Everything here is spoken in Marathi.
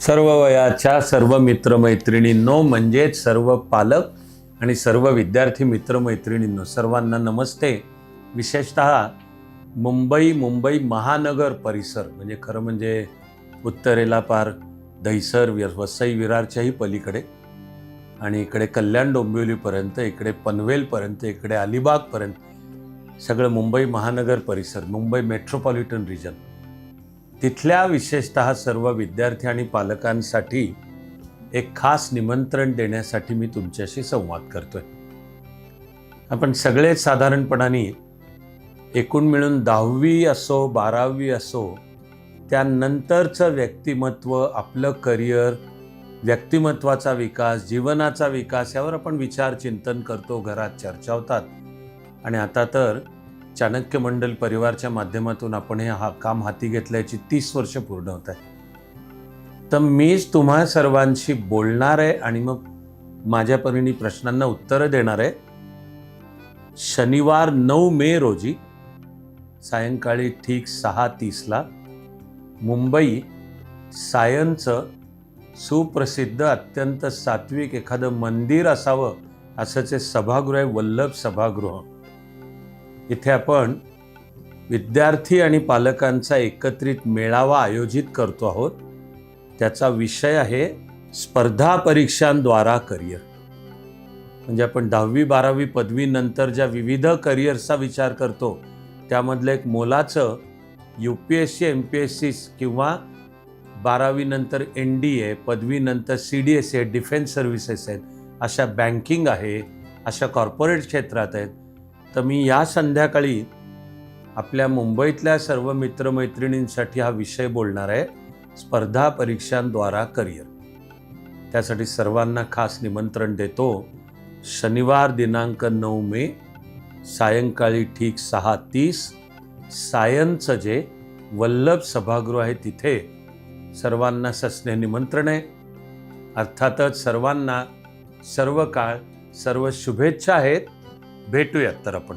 सर्व वयाच्या सर्व मित्रमैत्रिणींनो, म्हणजेच सर्व पालक आणि सर्व विद्यार्थी मित्रमैत्रिणींनो, सर्वांना नमस्ते. विशेषतः मुंबई महानगर परिसर, म्हणजे खरं म्हणजे उत्तरेला पार दहिसर वसई विरारच्याही पलीकडे आणि इकडे कल्याण डोंबिवलीपर्यंत, इकडे पनवेलपर्यंत, इकडे अलिबागपर्यंत सगळं मुंबई महानगर परिसर, मुंबई मेट्रोपॉलिटन रिजन, तिथल्या विशेषतः सर्व विद्यार्थी आणि पालकांसाठी एक खास निमंत्रण देण्यासाठी मी तुमच्याशी संवाद करतोय. आपण सगळे साधारणपणाने एकूण मिळून 10वी असो 12वी असो त्यानंतरचं व्यक्तिमत्व, आपलं करिअर, व्यक्तिमत्वाचा विकास, जीवनाचा विकास यावर आपण विचार चिंतन करतो, घरात चर्चा होतात. आणि आता तर चाणक्य मंडल परिवारच्या माध्यमातून आपण हे काम हाती घेतल्याची 30 वर्ष पूर्ण होत आहे. तर मीच तुम्हा सर्वांशी बोलणार आहे आणि मग माझ्या परीने प्रश्नांना उत्तरं देणार आहे. शनिवार 9 मे रोजी सायंकाळी ठीक 6:30ला मुंबई सायनचं सुप्रसिद्ध, अत्यंत सात्विक एखादं मंदिर असावं असंच हे सभागृह आहे, वल्लभ सभागृह. इथे आपण विद्यार्थी आणि पालकांचा एकत्रित मेळावा आयोजित करतो आहोत. त्याचा विषय आहे स्पर्धा परीक्षांद्वारा करिअर. म्हणजे आपण 10वी 12वी पदवी नंतर ज्या विविध करिअर्सचा विचार करतो त्यामधलं एक मोलाचं UPSC MPSC किंवा 12वी नंतर NDA, पदवी नंतर CDSA, डिफेन्स सर्व्हिसेस आहेत, अशा बँकिंग आहे, अशा कॉर्पोरेट क्षेत्रात आहेत. तर मी या संध्याकाळी आपल्या मुंबईतल्या सर्व मित्रमैत्रिणींसाठी हा विषय बोलणार आहे, स्पर्धा परीक्षांद्वारा करिअर. त्यासाठी सर्वांना खास निमंत्रण देतो. शनिवार दिनांक 9 मे सायंकाळी ठीक 6:30 सायनचं जे वल्लभ सभागृह आहे तिथे सर्वांना सस्ने निमंत्रण आहे. अर्थातच सर्वांना सर्व काळ सर्व शुभेच्छा आहेत. भेटूयात तर आपण.